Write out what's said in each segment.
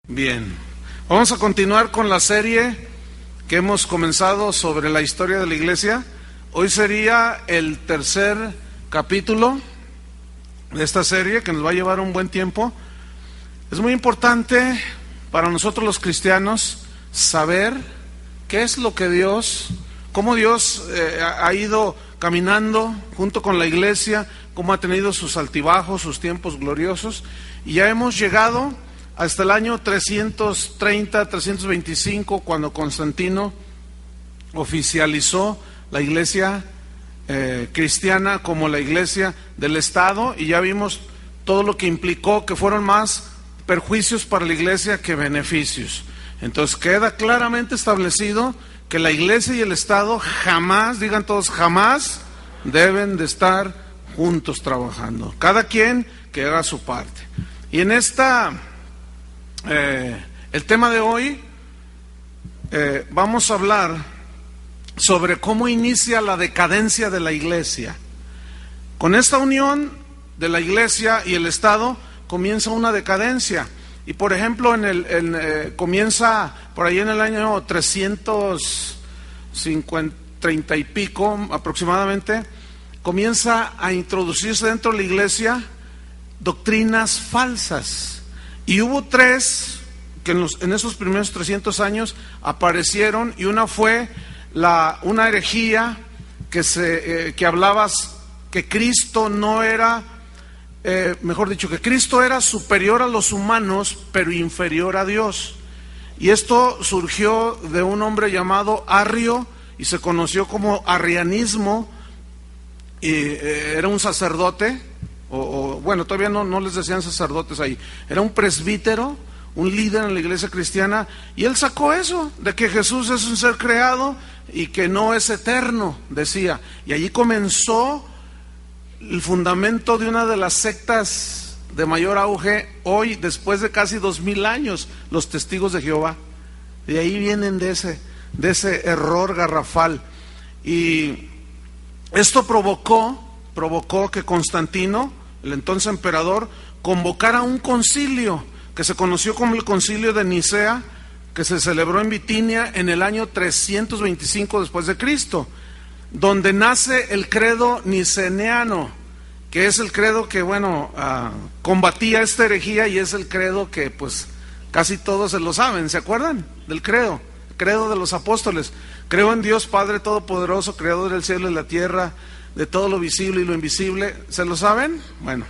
Bien, vamos a continuar con la serie que hemos comenzado sobre la historia de la iglesia. Hoy sería el tercer capítulo de esta serie que nos va a llevar un buen tiempo. Es muy importante para nosotros los cristianos saber qué es lo que cómo Dios ha ido caminando junto con la iglesia, cómo ha tenido sus altibajos, sus tiempos gloriosos, y ya hemos llegado hasta el año 330, 325, cuando Constantino oficializó la iglesia cristiana como la iglesia del Estado, y ya vimos todo lo que implicó, que fueron más perjuicios para la iglesia que beneficios. Entonces queda claramente establecido que la iglesia y el Estado jamás, digan todos, jamás deben de estar juntos trabajando, cada quien que haga su parte. Y en el tema de hoy vamos a hablar sobre cómo inicia la decadencia de la iglesia. Con esta unión de la iglesia y el Estado comienza una decadencia. Y por ejemplo, comienza por ahí en el año 330 y pico aproximadamente, comienza a introducirse dentro de la iglesia doctrinas falsas. Y hubo tres que en esos primeros 300 años aparecieron, y una fue una herejía que hablaba que Cristo no era, que Cristo era superior a los humanos, pero inferior a Dios. Y esto surgió de un hombre llamado Arrio, y se conoció como arrianismo, y era un sacerdote. Bueno, todavía no les decían sacerdotes ahí, era un presbítero, un líder en la iglesia cristiana, y él sacó eso, de que Jesús es un ser creado y que no es eterno, decía, y allí comenzó el fundamento de una de las sectas de mayor auge hoy, después de casi 2000 años, los testigos de Jehová. De ahí vienen de ese error garrafal, y esto provocó que Constantino, el entonces emperador, convocara un concilio que se conoció como el Concilio de Nicea, que se celebró en Bitinia en el año 325 después de Cristo, donde nace el credo niceniano, que es el credo que combatía esta herejía, y es el credo que pues casi todos se lo saben. ¿Se acuerdan del credo? El credo de los apóstoles: creo en Dios Padre Todopoderoso, creador del cielo y la tierra, de todo lo visible y lo invisible. ¿Se lo saben? Bueno,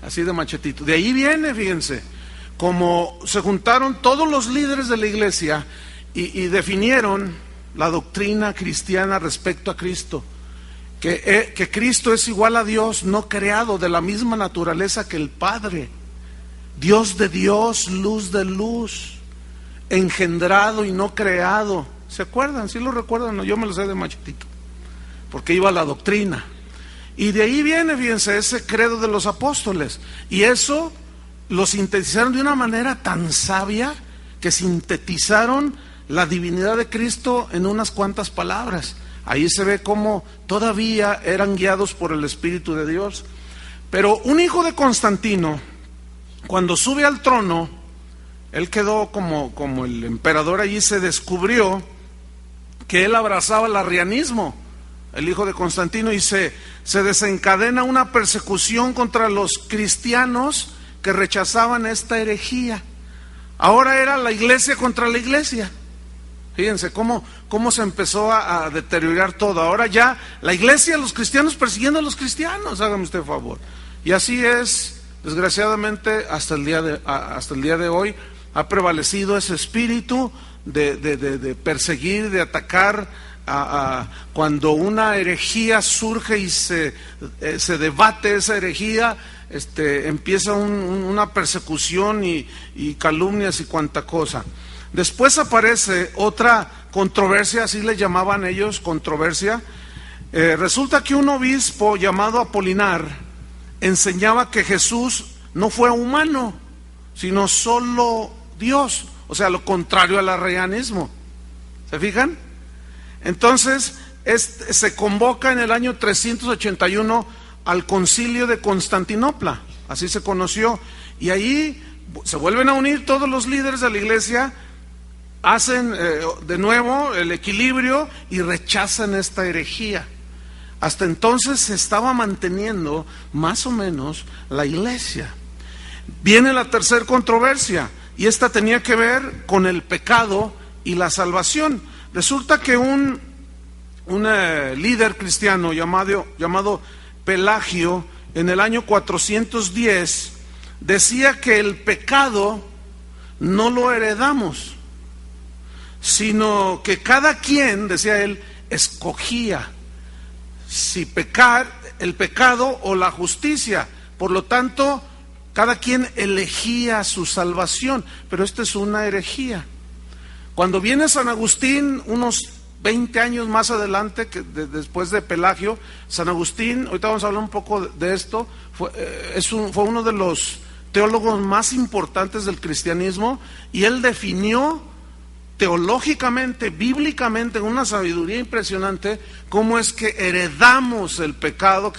así de machetito. De ahí viene, fíjense, como se juntaron todos los líderes de la iglesia y definieron la doctrina cristiana respecto a Cristo, que Cristo es igual a Dios, no creado, de la misma naturaleza que el Padre, Dios de Dios, luz de luz, engendrado y no creado. ¿Se acuerdan? ¿Sí lo recuerdan? No, yo me lo sé de machetito, porque iba la doctrina. Y de ahí viene, fíjense, ese credo de los apóstoles. Y eso lo sintetizaron de una manera tan sabia, que sintetizaron la divinidad de Cristo en unas cuantas palabras. Ahí se ve cómo todavía eran guiados por el Espíritu de Dios. Pero un hijo de Constantino, cuando sube al trono, él quedó como el emperador. Allí se descubrió que él abrazaba el arrianismo, el hijo de Constantino, y se desencadena una persecución contra los cristianos que rechazaban esta herejía. Ahora era la iglesia contra la iglesia. Fíjense cómo se empezó a deteriorar todo. Ahora ya la iglesia, los cristianos persiguiendo a los cristianos, hágame usted favor. Y así es, desgraciadamente, hasta el día de hoy ha prevalecido ese espíritu de perseguir, de atacar. Cuando una herejía surge y se debate esa herejía, empieza una persecución y calumnias y cuanta cosa. Después aparece otra controversia, así le llamaban ellos, controversia. Resulta que un obispo llamado Apolinar enseñaba que Jesús no fue humano, sino solo Dios, o sea, lo contrario al arrianismo. ¿Se fijan? Entonces se convoca en el año 381 al Concilio de Constantinopla, así se conoció, y ahí Se vuelven a unir todos los líderes de la iglesia, hacen de nuevo el equilibrio y rechazan esta herejía. Hasta entonces se estaba manteniendo más o menos la iglesia. Viene la tercera controversia, y esta tenía que ver con el pecado y la salvación. Resulta que un líder cristiano llamado Pelagio, en el año 410, decía que el pecado no lo heredamos, sino que cada quien, decía él, escogía si pecar, el pecado o la justicia. Por lo tanto, cada quien elegía su salvación, pero esta es una herejía. Cuando viene San Agustín, unos 20 años más adelante, después de Pelagio, San Agustín, ahorita vamos a hablar un poco de esto, fue uno de los teólogos más importantes del cristianismo, y él definió teológicamente, bíblicamente, con una sabiduría impresionante, cómo es que heredamos el pecado.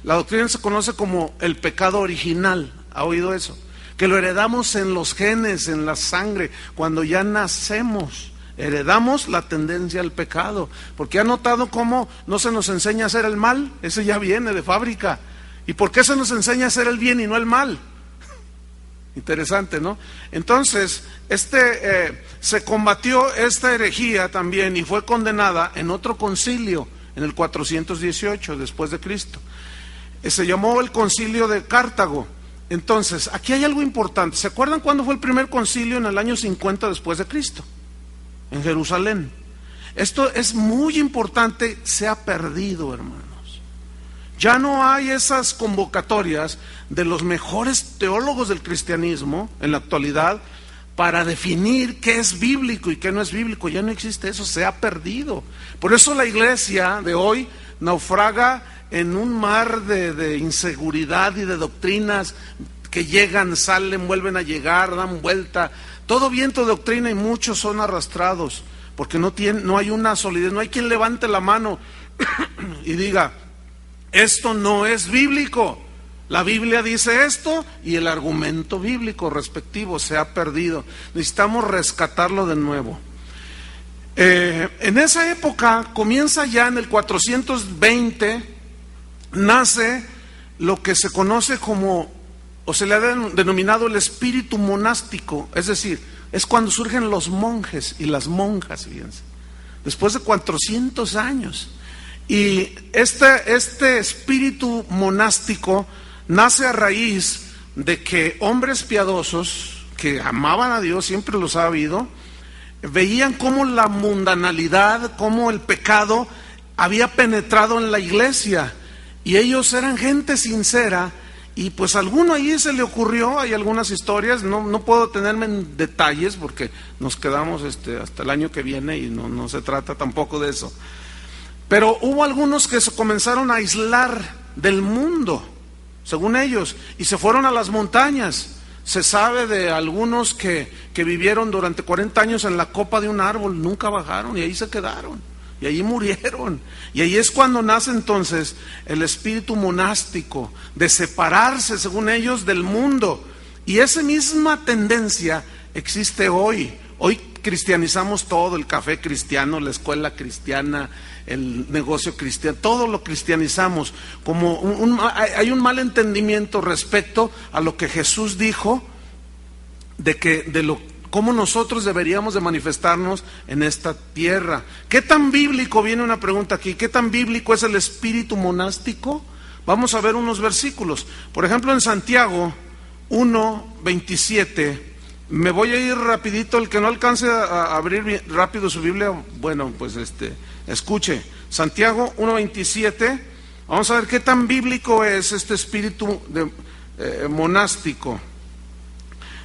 La doctrina se conoce como el pecado original. ¿Ha oído eso? Que lo heredamos en los genes, en la sangre, cuando ya nacemos. Heredamos la tendencia al pecado. Porque ¿ha notado cómo no se nos enseña a hacer el mal? Ese ya viene de fábrica. ¿Y por qué se nos enseña a hacer el bien y no el mal? Interesante, ¿no? Entonces, se combatió esta herejía también y fue condenada en otro concilio, en el 418 después de Cristo. Se llamó el Concilio de Cartago. Entonces, aquí hay algo importante. ¿Se acuerdan cuándo fue el primer concilio? En el año 50 después de Cristo, en Jerusalén. Esto es muy importante, se ha perdido, hermanos. Ya no hay esas convocatorias de los mejores teólogos del cristianismo en la actualidad para definir qué es bíblico y qué no es bíblico. Ya no existe eso, se ha perdido. Por eso la iglesia de hoy naufraga en un mar de inseguridad y de doctrinas que llegan, salen, vuelven a llegar, dan vuelta. Todo viento de doctrina, y muchos son arrastrados porque no hay una solidez, no hay quien levante la mano y diga: esto no es bíblico. La Biblia dice esto y el argumento bíblico respectivo se ha perdido. Necesitamos rescatarlo de nuevo. En esa época, comienza ya en el 420, nace lo que se conoce como, o se le ha denominado, el espíritu monástico. Es decir, es cuando surgen los monjes y las monjas, fíjense, después de 400 años. Y este espíritu monástico nace a raíz de que hombres piadosos que amaban a Dios, siempre los ha habido, veían cómo la mundanalidad, cómo el pecado había penetrado en la iglesia, y ellos eran gente sincera, y pues a alguno ahí se le ocurrió, hay algunas historias, no puedo detenerme en detalles porque nos quedamos hasta el año que viene y no se trata tampoco de eso. Pero hubo algunos que se comenzaron a aislar del mundo, según ellos, y se fueron a las montañas. Se sabe de algunos que vivieron durante 40 años en la copa de un árbol, nunca bajaron y ahí se quedaron, y ahí murieron. Y ahí es cuando nace entonces el espíritu monástico, de separarse, según ellos, del mundo. Y esa misma tendencia existe hoy. Hoy cristianizamos todo, el café cristiano, la escuela cristiana, el negocio cristiano, todo lo cristianizamos. Como hay un mal entendimiento respecto a lo que Jesús dijo, cómo nosotros deberíamos de manifestarnos en esta tierra. ¿Qué tan bíblico? Viene una pregunta aquí. ¿Qué tan bíblico es el espíritu monástico? Vamos a ver unos versículos. Por ejemplo, en Santiago 1:27. Me voy a ir rapidito. El que no alcance a abrir rápido su Biblia, bueno, pues escuche. Santiago 1:27. Vamos a ver qué tan bíblico es este espíritu monástico.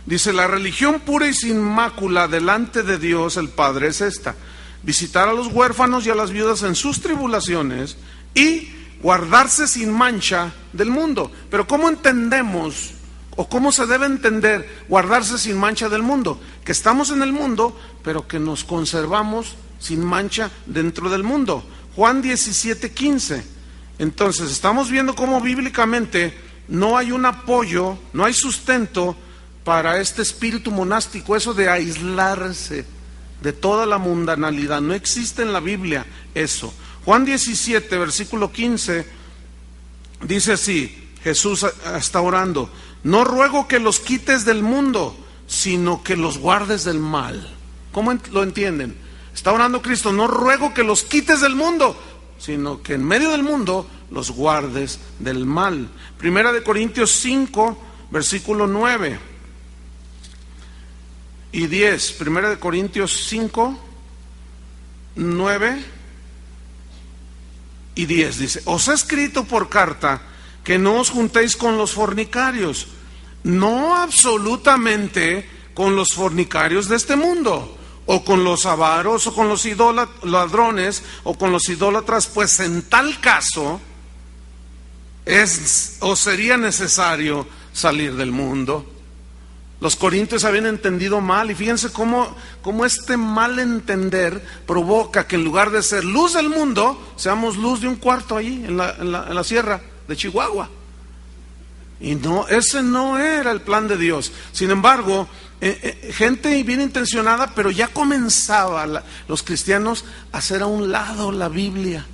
Dice: la religión pura y sin mácula delante de Dios el Padre es esta: visitar a los huérfanos y a las viudas en sus tribulaciones y guardarse sin mancha del mundo. Pero ¿cómo entendemos, o cómo se debe entender guardarse sin mancha del mundo? Que estamos en el mundo, pero que nos conservamos sin mancha dentro del mundo. Juan 17:15. Entonces estamos viendo cómo bíblicamente no hay un apoyo, no hay sustento para este espíritu monástico, eso de aislarse de toda la mundanalidad. No existe en la Biblia eso. Juan 17, versículo 15, dice así, Jesús está orando: no ruego que los quites del mundo, sino que los guardes del mal. ¿Cómo lo entienden? Está orando Cristo: no ruego que los quites del mundo, sino que en medio del mundo los guardes del mal. Primera de Corintios 5, versículo 9 y 10. Primera de Corintios 5, 9 y 10 dice: os he escrito por carta que no os juntéis con los fornicarios, no absolutamente con los fornicarios de este mundo, o con los avaros, o con los ladrones, o con los idólatras, pues en tal caso os sería necesario salir del mundo. Los corintios habían entendido mal, y fíjense cómo este mal entender provoca que en lugar de ser luz del mundo, seamos luz de un cuarto ahí en la sierra de Chihuahua. Y no, ese no era el plan de Dios. Sin embargo, gente bien intencionada, pero ya comenzaba los cristianos a hacer a un lado la Biblia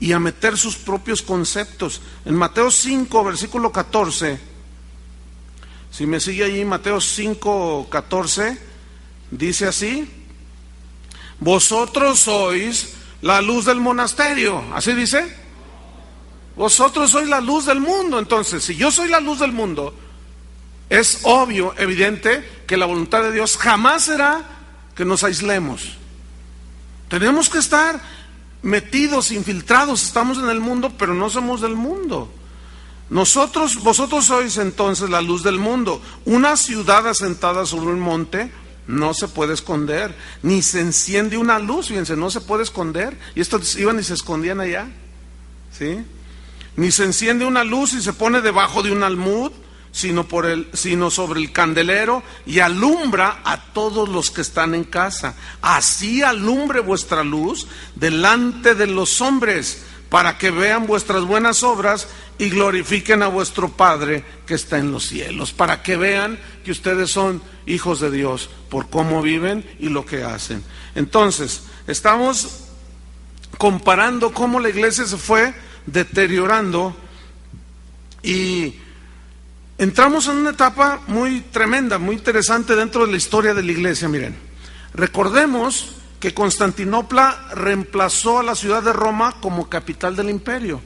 y a meter sus propios conceptos. En Mateo 5, versículo 14, si me sigue allí, Mateo 5, 14, dice así: vosotros sois la luz del monasterio. ¿Así dice? Vosotros sois la luz del mundo. Entonces, si yo soy la luz del mundo, es obvio, evidente, que la voluntad de Dios jamás será que nos aislemos. Tenemos que estar metidos, infiltrados. Estamos en el mundo, pero no somos del mundo. Vosotros sois entonces la luz del mundo. Una ciudad asentada sobre un monte no se puede esconder, ni se enciende una luz, fíjense, no se puede esconder. Y estos iban y se escondían allá, ¿sí? Ni se enciende una luz y se pone debajo de un almud, sino sobre el candelero, y alumbra a todos los que están en casa. Así alumbre vuestra luz delante de los hombres, para que vean vuestras buenas obras y glorifiquen a vuestro Padre que está en los cielos. Para que vean que ustedes son hijos de Dios por cómo viven y lo que hacen. Entonces, estamos comparando cómo la iglesia se fue deteriorando, y entramos en una etapa muy tremenda, muy interesante dentro de la historia de la iglesia. Miren, recordemos que Constantinopla reemplazó a la ciudad de Roma como capital del imperio.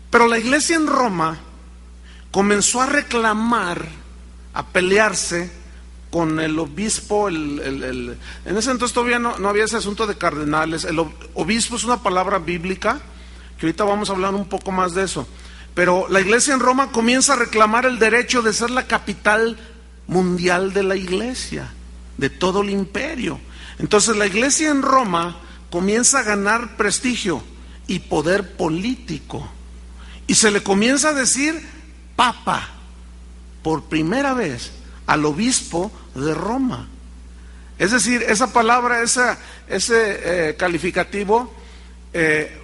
Pero la iglesia en Roma comenzó a reclamar, a pelearse con el obispo. En ese entonces todavía no había ese asunto de cardenales. El obispo es una palabra bíblica, que ahorita vamos a hablar un poco más de eso. Pero la iglesia en Roma comienza a reclamar el derecho de ser la capital mundial de la iglesia, de todo el imperio. Entonces la iglesia en Roma comienza a ganar prestigio y poder político, y se le comienza a decir papa por primera vez al obispo de Roma. Es decir, esa palabra, ese calificativo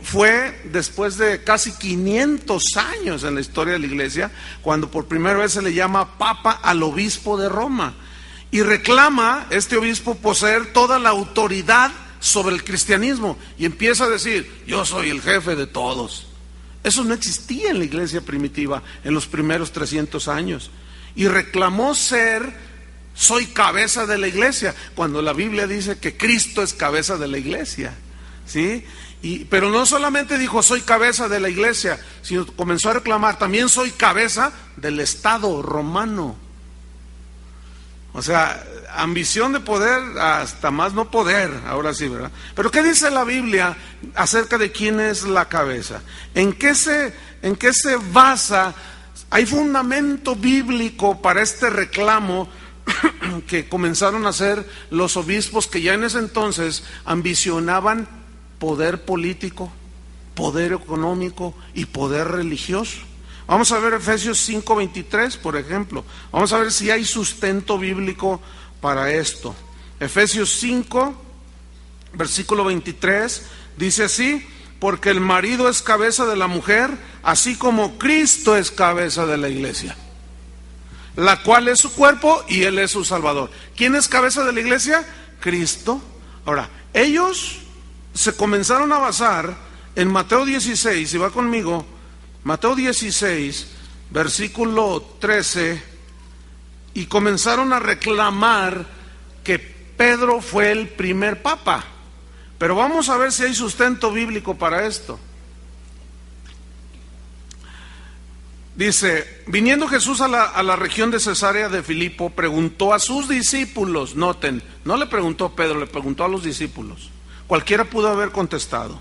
fue después de casi 500 años en la historia de la iglesia, cuando por primera vez se le llama papa al obispo de Roma, y reclama este obispo poseer toda la autoridad sobre el cristianismo, y empieza a decir: yo soy el jefe de todos. Eso no existía en la iglesia primitiva en los primeros 300 años, y reclamó soy cabeza de la iglesia, cuando la Biblia dice que Cristo es cabeza de la iglesia, ¿sí? Pero no solamente dijo soy cabeza de la iglesia, sino comenzó a reclamar: también soy cabeza del Estado romano. O sea, ambición de poder hasta más no poder, ahora sí, ¿verdad? Pero ¿qué dice la Biblia acerca de quién es la cabeza? ¿En qué se basa? ¿Hay fundamento bíblico para este reclamo que comenzaron a hacer los obispos, que ya en ese entonces ambicionaban poder político, poder económico y poder religioso? Vamos a ver Efesios 5:23, por ejemplo. Vamos a ver si hay sustento bíblico para esto. Efesios 5, versículo 23, dice así: porque el marido es cabeza de la mujer, así como Cristo es cabeza de la iglesia, la cual es su cuerpo y Él es su Salvador. ¿Quién es cabeza de la iglesia? Cristo. Ahora, ellos se comenzaron a basar en Mateo 16, si va conmigo, Mateo 16, versículo 13, y comenzaron a reclamar que Pedro fue el primer papa. Pero vamos a ver si hay sustento bíblico para esto. Dice, viniendo Jesús a la región de Cesarea de Filipo, preguntó a sus discípulos, noten, no le preguntó a Pedro, le preguntó a los discípulos. Cualquiera pudo haber contestado,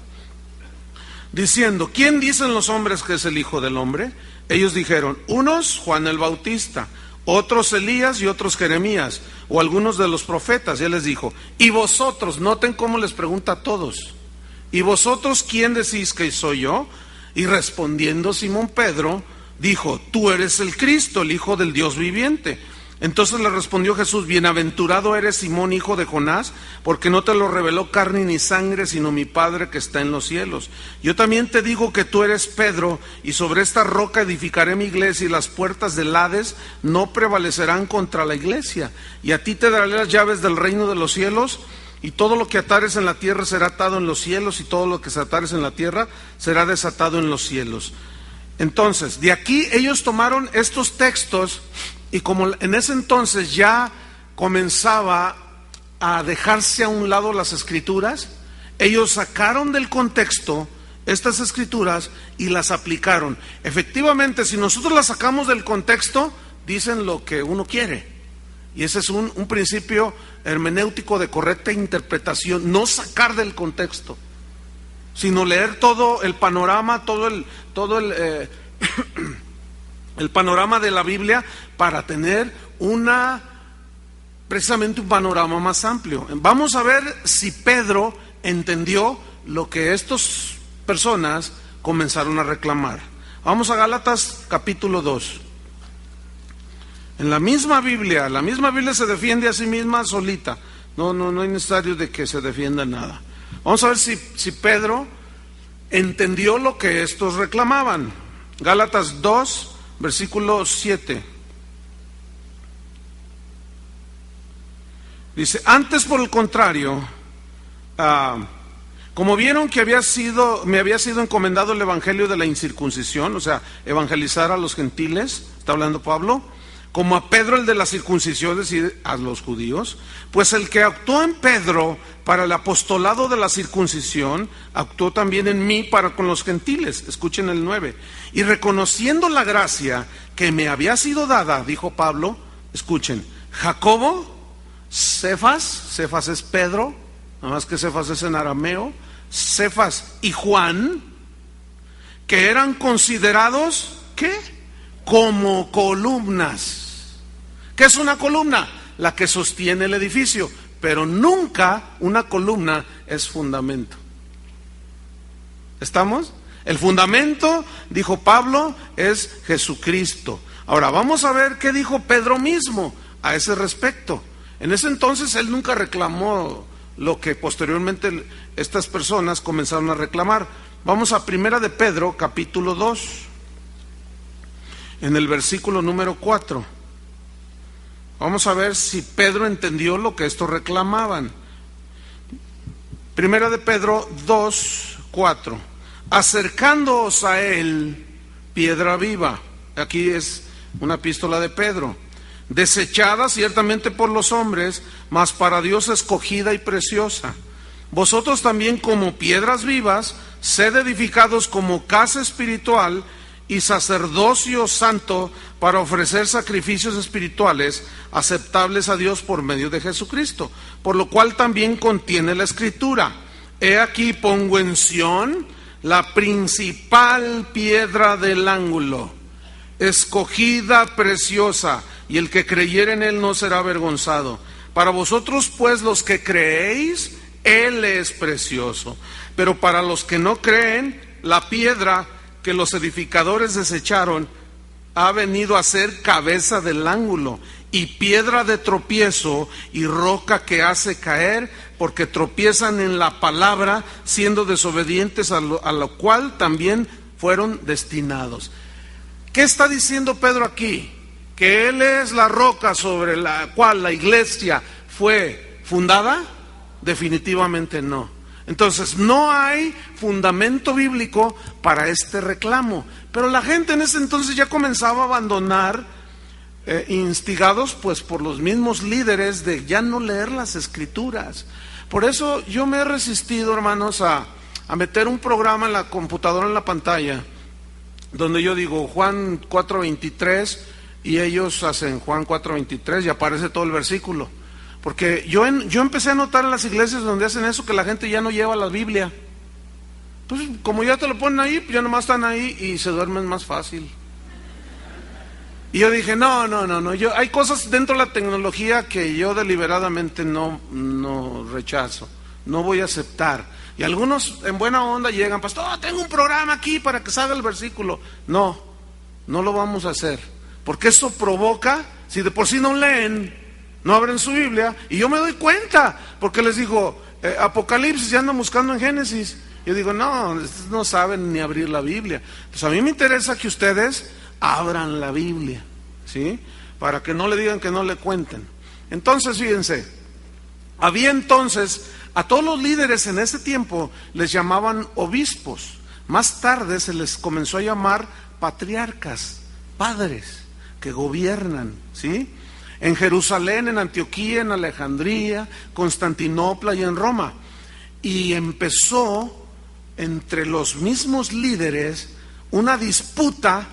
diciendo, ¿quién dicen los hombres que es el Hijo del Hombre? Ellos dijeron, unos Juan el Bautista, otros Elías y otros Jeremías, o algunos de los profetas. Y Él les dijo, ¿y vosotros? Noten cómo les pregunta a todos, ¿y vosotros quién decís que soy yo? Y respondiendo Simón Pedro, dijo, tú eres el Cristo, el Hijo del Dios viviente. Entonces le respondió Jesús, bienaventurado eres Simón, hijo de Jonás, porque no te lo reveló carne ni sangre, sino mi Padre que está en los cielos. Yo también te digo que tú eres Pedro, y sobre esta roca edificaré mi iglesia, y las puertas del Hades no prevalecerán contra la iglesia. Y a ti te daré las llaves del reino de los cielos, y todo lo que atares en la tierra será atado en los cielos, y todo lo que se atares en la tierra será desatado en los cielos. Entonces, de aquí ellos tomaron estos textos, y como en ese entonces ya comenzaba a dejarse a un lado las escrituras, ellos sacaron del contexto estas escrituras y las aplicaron. Efectivamente, si nosotros las sacamos del contexto, dicen lo que uno quiere. Y ese es un principio hermenéutico de correcta interpretación, no sacar del contexto, sino leer todo el panorama, todo el panorama de la Biblia para tener precisamente un panorama más amplio. Vamos a ver si Pedro entendió lo que estas personas comenzaron a reclamar. Vamos a Gálatas capítulo 2. En la misma Biblia se defiende a sí misma solita. No hay necesario de que se defienda nada. Vamos a ver si Pedro entendió lo que estos reclamaban. Gálatas 2, versículo 7. Dice, antes por el contrario, como vieron que me había sido encomendado el evangelio de la incircuncisión, o sea, evangelizar a los gentiles, está hablando Pablo, como a Pedro el de la circuncisión, es decir, a los judíos, pues el que actuó en Pedro para el apostolado de la circuncisión, actuó también en mí para con los gentiles. Escuchen el 9. Y reconociendo la gracia que me había sido dada, dijo Pablo, escuchen, Jacobo, Cefas es Pedro, nada más que Cefas es en arameo, Cefas y Juan, que eran considerados, ¿qué? Como columnas. ¿Qué es una columna? La que sostiene el edificio, pero nunca una columna es fundamento. ¿Estamos? El fundamento, dijo Pablo, es Jesucristo. Ahora vamos a ver qué dijo Pedro mismo a ese respecto. En ese entonces él nunca reclamó lo que posteriormente estas personas comenzaron a reclamar. Vamos a Primera de Pedro, capítulo 2, en el versículo número 4. Vamos a ver si Pedro entendió lo que estos reclamaban. Primera de Pedro 2, 4. Acercándoos a él, piedra viva. Aquí es una epístola de Pedro. Desechada ciertamente por los hombres, mas para Dios escogida y preciosa. Vosotros también como piedras vivas, sed edificados como casa espiritual y sacerdocio santo para ofrecer sacrificios espirituales aceptables a Dios por medio de Jesucristo. Por lo cual también contiene la Escritura. He aquí pongo en Sión la principal piedra del ángulo, escogida, preciosa, y el que creyere en él no será avergonzado. Para vosotros pues los que creéis, él es precioso. Pero para los que no creen, la piedra que los edificadores desecharon ha venido a ser cabeza del ángulo, y piedra de tropiezo y roca que hace caer, porque tropiezan en la palabra, siendo desobedientes a lo cual también fueron destinados. ¿Qué está diciendo Pedro aquí? ¿Que él es la roca sobre la cual la iglesia fue fundada? Definitivamente no. Entonces no hay fundamento bíblico para este reclamo. Pero la gente en ese entonces ya comenzaba a abandonar, instigados pues por los mismos líderes, de ya no leer las escrituras. Por eso yo me he resistido, hermanos, a meter un programa en la computadora, en la pantalla, donde yo digo Juan 4:23 y ellos hacen Juan 4:23 y aparece todo el versículo. Porque yo empecé a notar en las iglesias donde hacen eso, que la gente ya no lleva la Biblia. Pues como ya te lo ponen ahí, pues ya nomás están ahí y se duermen más fácil. Y yo dije, no, hay cosas dentro de la tecnología que yo deliberadamente no rechazo, no voy a aceptar. Y algunos en buena onda llegan, pastor, tengo un programa aquí para que salga el versículo. No lo vamos a hacer, porque eso provoca, si de por sí no leen, no abren su Biblia, y yo me doy cuenta, porque les digo, Apocalipsis, ya andan buscando en Génesis. Yo digo, no saben ni abrir la Biblia. Pues a mí me interesa que ustedes abran la Biblia, ¿sí? Para que no le digan que no le cuenten. Entonces, fíjense, había entonces, a todos los líderes en ese tiempo les llamaban obispos. Más tarde se les comenzó a llamar patriarcas, padres que gobiernan, ¿sí? En Jerusalén, en Antioquía, en Alejandría, Constantinopla y en Roma. Y empezó entre los mismos líderes una disputa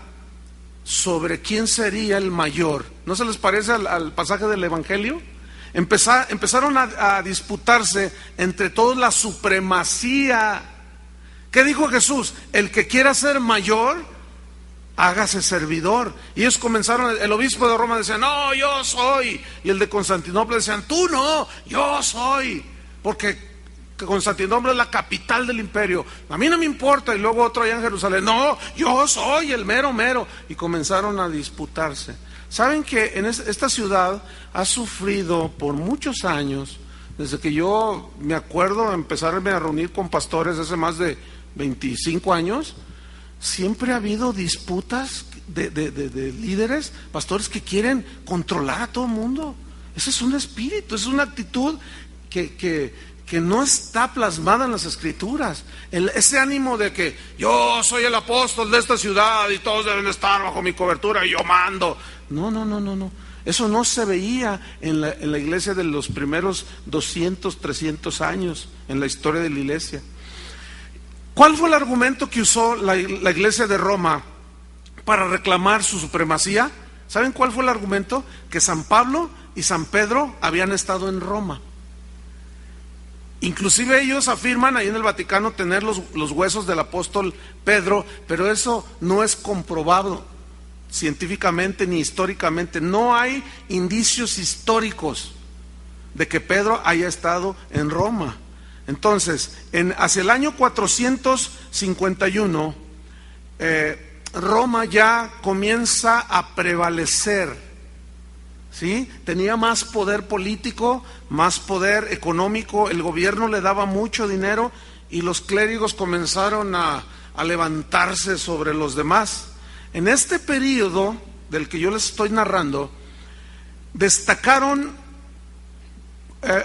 sobre quién sería el mayor. ¿No se les parece al pasaje del Evangelio? Empezaron a disputarse entre todos la supremacía. ¿Qué dijo Jesús? El que quiera ser mayor, hágase servidor. Y ellos comenzaron, el obispo de Roma decía, no, yo soy. Y el de Constantinopla decían, tú no, yo soy. Porque Constantinopla es la capital del imperio. A mí no me importa. Y luego otro allá en Jerusalén, no, yo soy el mero mero. Y comenzaron a disputarse. Saben que en esta ciudad ha sufrido por muchos años, desde que yo me acuerdo empezarme a reunir con pastores hace más de 25 años, siempre ha habido disputas de líderes, pastores que quieren controlar a todo el mundo. Ese es un espíritu, es una actitud que no está plasmada en las escrituras. Ese ánimo de que yo soy el apóstol de esta ciudad y todos deben estar bajo mi cobertura y yo mando. No. Eso no se veía en la iglesia de los primeros 200, 300 años, en la historia de la iglesia. ¿Cuál fue el argumento que usó la iglesia de Roma para reclamar su supremacía? ¿Saben cuál fue el argumento? Que San Pablo y San Pedro habían estado en Roma. Inclusive ellos afirman ahí en el Vaticano tener los huesos del apóstol Pedro, pero eso no es comprobado científicamente ni históricamente. No hay indicios históricos de que Pedro haya estado en Roma. Entonces, hacia el año 451, Roma ya comienza a prevalecer. ¿Sí? Tenía más poder político, más poder económico, el gobierno le daba mucho dinero y los clérigos comenzaron a levantarse sobre los demás. En este periodo del que yo les estoy narrando, destacaron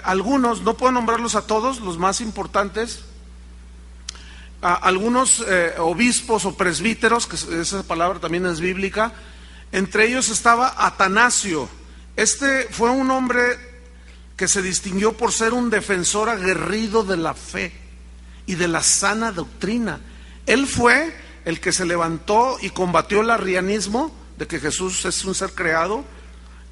algunos, no puedo nombrarlos a todos, los más importantes, algunos obispos o presbíteros, que esa palabra también es bíblica. Entre ellos estaba Atanasio. Este fue un hombre que se distinguió por ser un defensor aguerrido de la fe y de la sana doctrina. Él fue el que se levantó y combatió el arrianismo de que Jesús es un ser creado,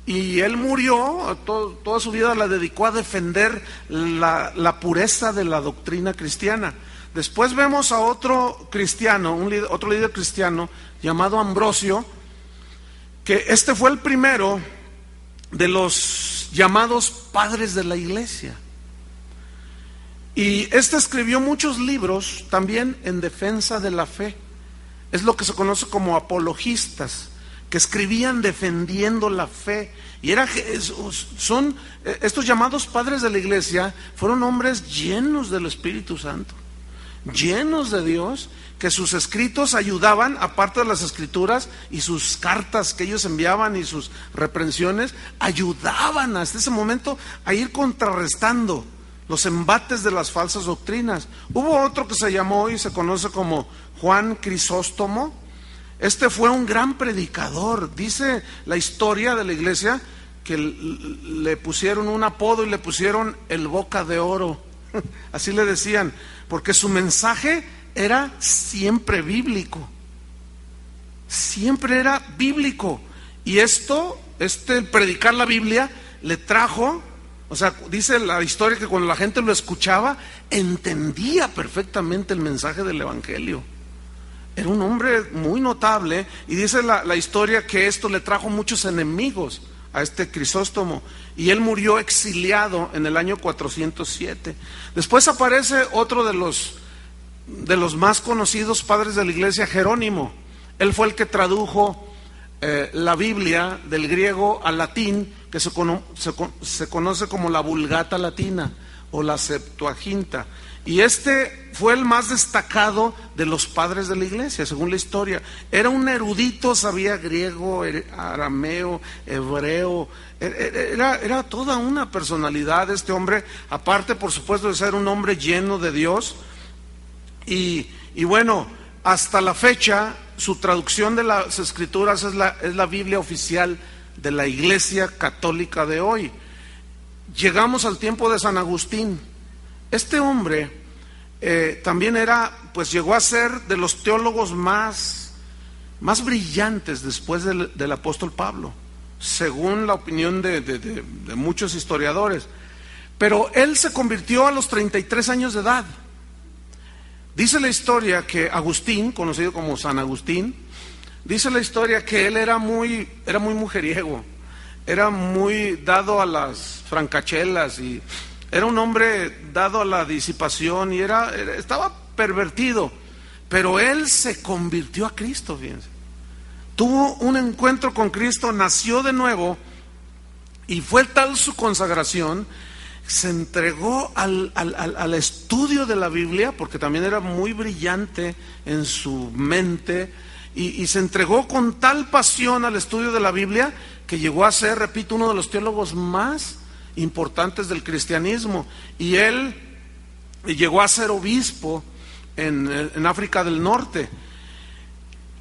y él murió, toda su vida la dedicó a defender la pureza de la doctrina cristiana. Después vemos a otro cristiano, otro líder cristiano llamado Ambrosio, que este fue el primero de los llamados padres de la iglesia. Y este escribió muchos libros también en defensa de la fe. Es lo que se conoce como apologistas. que escribían defendiendo la fe. Y estos llamados padres de la iglesia fueron hombres llenos del Espíritu Santo, llenos de Dios, que sus escritos ayudaban, aparte de las escrituras y sus cartas que ellos enviaban y sus reprensiones, ayudaban hasta ese momento a ir contrarrestando los embates de las falsas doctrinas. Hubo otro que se llamó y se conoce como Juan Crisóstomo. Este fue un gran predicador. Dice la historia de la iglesia que le pusieron un apodo y le pusieron el boca de oro. Así le decían, porque su mensaje era siempre bíblico. Siempre era bíblico. Y el predicar la Biblia le trajo, o sea, dice la historia que cuando la gente lo escuchaba, entendía perfectamente el mensaje del Evangelio. Era un hombre muy notable, y dice la historia que esto le trajo muchos enemigos a este Crisóstomo, y él murió exiliado en el año 407. Después aparece otro de los más conocidos padres de la iglesia, Jerónimo. Él fue el que tradujo la Biblia del griego al latín, que se conoce como la Vulgata Latina o la Septuaginta. Y este fue el más destacado de los padres de la iglesia, según la historia. Era un erudito, sabía griego, arameo, hebreo. Era toda una personalidad este hombre, aparte por supuesto de ser un hombre lleno de Dios. Y bueno, hasta la fecha su traducción de las escrituras es la Biblia oficial de la iglesia católica de hoy. Llegamos al tiempo de San Agustín. Este hombre también llegó a ser de los teólogos más brillantes después del apóstol Pablo, según la opinión de muchos historiadores. Pero él se convirtió a los 33 años de edad. Dice la historia que Agustín, conocido como San Agustín, dice la historia que él era muy mujeriego, era muy dado a las francachelas, y era un hombre dado a la disipación, y estaba pervertido. Pero él se convirtió a Cristo, fíjense. Tuvo un encuentro con Cristo, nació de nuevo, y fue tal su consagración, se entregó al estudio de la Biblia, porque también era muy brillante en su mente, y se entregó con tal pasión al estudio de la Biblia, que llegó a ser, repito, uno de los teólogos más importantes del cristianismo. Y él llegó a ser obispo en África del Norte.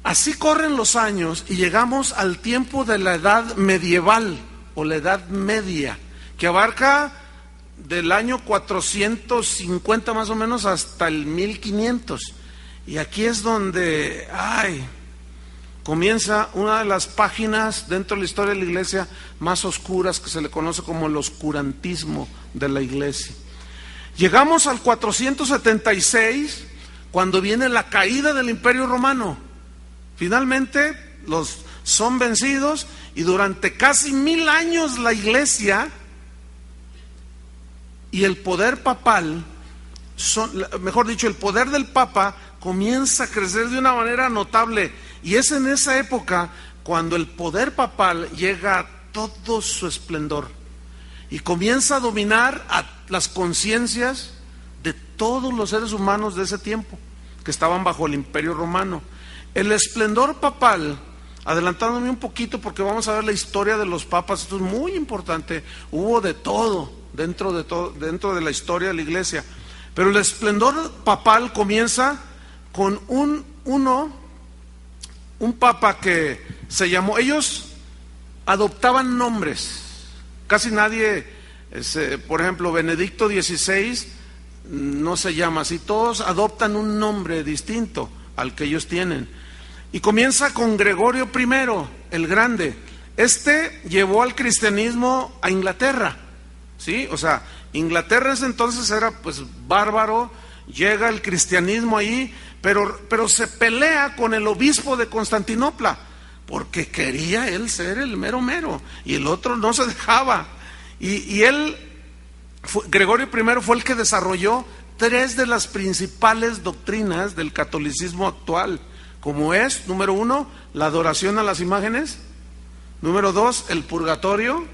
Así corren los años y llegamos al tiempo de la edad medieval o la edad media, que abarca del año 450 más o menos hasta el 1500. Y aquí es donde comienza una de las páginas dentro de la historia de la iglesia más oscuras, que se le conoce como el oscurantismo de la iglesia. Llegamos al 476, cuando viene la caída del Imperio Romano. Finalmente son vencidos, y durante casi 1000 años la iglesia y el poder papal, mejor dicho, el poder del Papa comienza a crecer de una manera notable. Y es en esa época cuando el poder papal llega a todo su esplendor y comienza a dominar a las conciencias de todos los seres humanos de ese tiempo, que estaban bajo el Imperio Romano. El esplendor papal, adelantándome un poquito porque vamos a ver la historia de los papas, esto es muy importante, hubo de todo dentro de la historia de la iglesia, pero el esplendor papal comienza con un papa que se llamó, ellos adoptaban nombres, casi nadie, por ejemplo, Benedicto XVI no se llama así, todos adoptan un nombre distinto al que ellos tienen. Y comienza con Gregorio I, el Grande. Este llevó al cristianismo a Inglaterra, ¿sí? O sea, Inglaterra en ese entonces era pues bárbaro, llega el cristianismo ahí, pero se pelea con el obispo de Constantinopla, porque quería él ser el mero mero, y el otro no se dejaba. Y Gregorio I fue el que desarrolló 3 de las principales doctrinas del catolicismo actual, como es, número 1, la adoración a las imágenes, número 2, el purgatorio,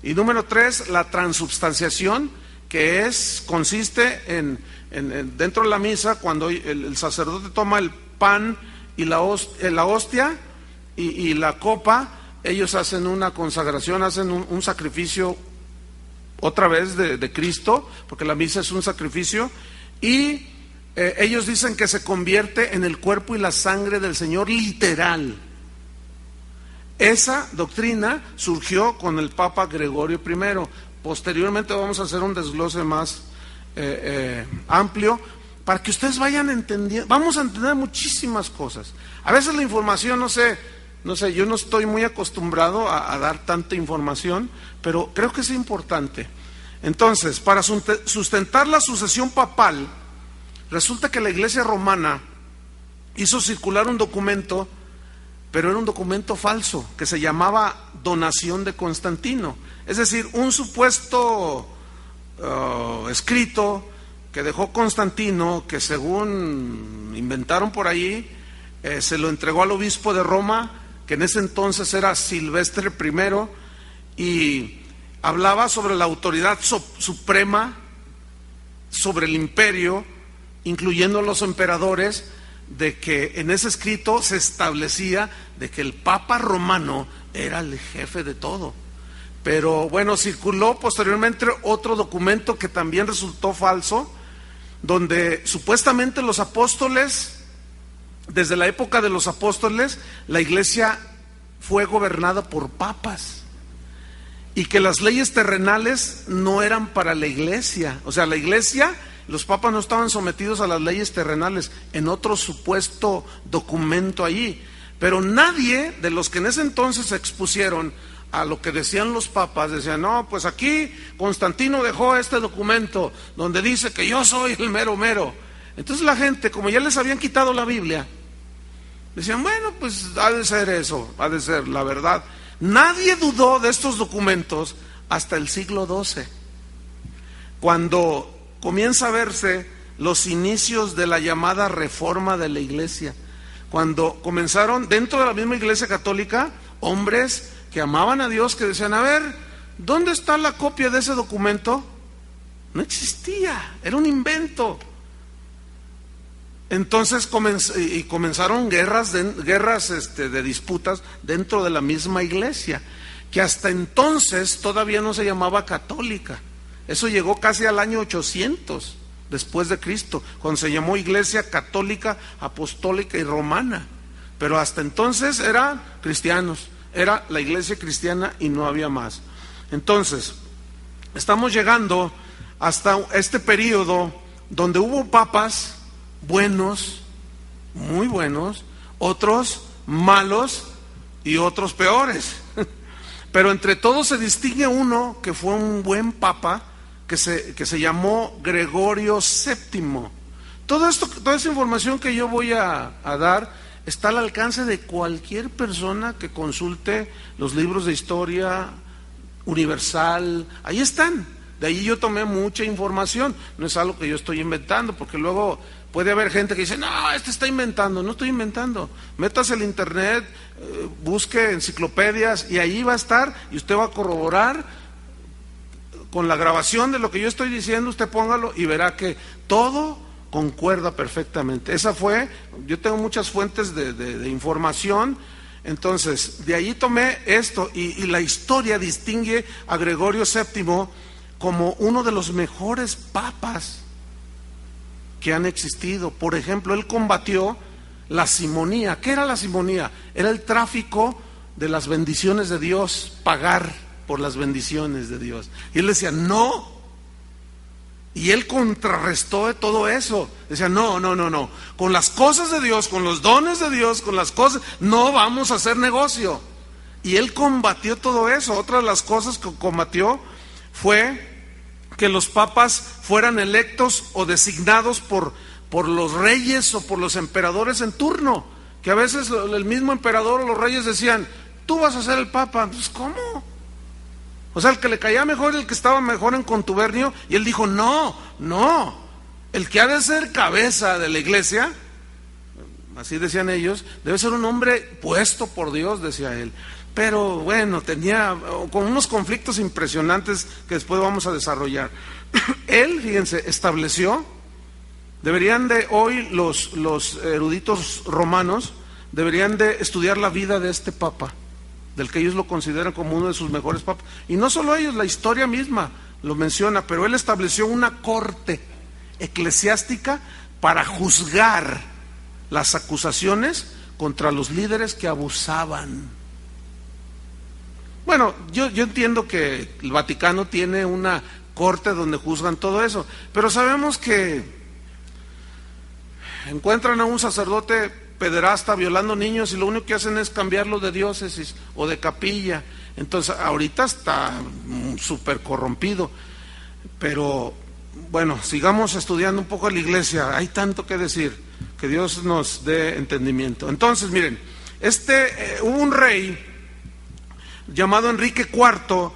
y número 3, la transubstanciación, que consiste en dentro de la misa, cuando el sacerdote toma el pan y la hostia y la copa, ellos hacen una consagración, hacen un sacrificio otra vez de Cristo, porque la misa es un sacrificio, y ellos dicen que se convierte en el cuerpo y la sangre del Señor literal. Esa doctrina surgió con el Papa Gregorio I. Posteriormente vamos a hacer un desglose más amplio para que ustedes vayan entendiendo. Vamos a entender muchísimas cosas. A veces la información, no sé, yo no estoy muy acostumbrado a dar tanta información, pero creo que es importante. Entonces, para sustentar la sucesión papal, resulta que la Iglesia romana hizo circular un documento, pero era un documento falso, que se llamaba Donación de Constantino. Es decir, un supuesto escrito que dejó Constantino, que según inventaron por ahí, se lo entregó al obispo de Roma, que en ese entonces era Silvestre I, y hablaba sobre la autoridad suprema, sobre el imperio, incluyendo a los emperadores, de que en ese escrito se establecía de que el Papa romano era el jefe de todo. Pero bueno, circuló posteriormente otro documento que también resultó falso, donde supuestamente los apóstoles, desde la época de los apóstoles, la iglesia fue gobernada por papas, y que las leyes terrenales no eran para la iglesia. O sea, la iglesia, los papas no estaban sometidos a las leyes terrenales, en otro supuesto documento allí. Pero nadie de los que en ese entonces se expusieron a lo que decían los papas, decían, no, pues aquí Constantino dejó este documento donde dice que yo soy el mero mero. Entonces la gente, como ya les habían quitado la Biblia, decían, bueno, pues ha de ser eso, ha de ser la verdad. Nadie dudó de estos documentos hasta el siglo XII, cuando comienza a verse los inicios de la llamada reforma de la iglesia, cuando comenzaron dentro de la misma iglesia católica hombres que amaban a Dios, que decían, a ver, ¿dónde está la copia de ese documento? No existía, era un invento. Entonces comenzaron guerras de disputas dentro de la misma iglesia, que hasta entonces todavía no se llamaba católica. Eso llegó casi al año 800 después de Cristo, cuando se llamó Iglesia Católica, Apostólica y Romana. Pero hasta entonces eran cristianos, era la iglesia cristiana y no había más. Entonces, estamos llegando hasta este periodo donde hubo papas buenos, muy buenos, otros malos y otros peores. Pero entre todos se distingue uno que fue un buen papa, que se llamó Gregorio VII. Toda esa información que yo voy a dar está al alcance de cualquier persona que consulte los libros de historia universal. Ahí están. De ahí yo tomé mucha información. No es algo que yo estoy inventando, porque luego puede haber gente que dice, no, está inventando. No estoy inventando. Métase al internet, busque enciclopedias y ahí va a estar, y usted va a corroborar con la grabación de lo que yo estoy diciendo. Usted póngalo y verá que todo concuerda perfectamente. Yo tengo muchas fuentes de información. Entonces, de ahí tomé esto, y la historia distingue a Gregorio VII como uno de los mejores papas que han existido. Por ejemplo, él combatió la simonía. ¿Qué era la simonía? Era el tráfico de las bendiciones de Dios, pagar por las bendiciones de Dios. Y él decía, no. Y él contrarrestó de todo eso. Decía, no. Con las cosas de Dios, con los dones de Dios, con las cosas, no vamos a hacer negocio. Y él combatió todo eso. Otra de las cosas que combatió fue que los papas fueran electos o designados por los reyes o por los emperadores en turno. Que a veces el mismo emperador o los reyes decían, tú vas a ser el papa. Pues, ¿cómo? O sea, el que le caía mejor, el que estaba mejor en contubernio, y él dijo, no, el que ha de ser cabeza de la iglesia, así decían ellos, debe ser un hombre puesto por Dios, decía él. Pero bueno, tenía con unos conflictos impresionantes que después vamos a desarrollar. Él, fíjense, estableció, deberían de hoy los eruditos romanos, deberían de estudiar la vida de este papa, del que ellos lo consideran como uno de sus mejores papas. Y no solo ellos, la historia misma lo menciona, pero él estableció una corte eclesiástica para juzgar las acusaciones contra los líderes que abusaban. Bueno, yo entiendo que el Vaticano tiene una corte donde juzgan todo eso, pero sabemos que encuentran a un sacerdote pederasta violando niños y lo único que hacen es cambiarlo de diócesis o de capilla. Entonces ahorita está súper corrompido, pero bueno, sigamos estudiando un poco la iglesia, hay tanto que decir, que Dios nos dé entendimiento. Entonces miren, hubo un rey llamado Enrique IV,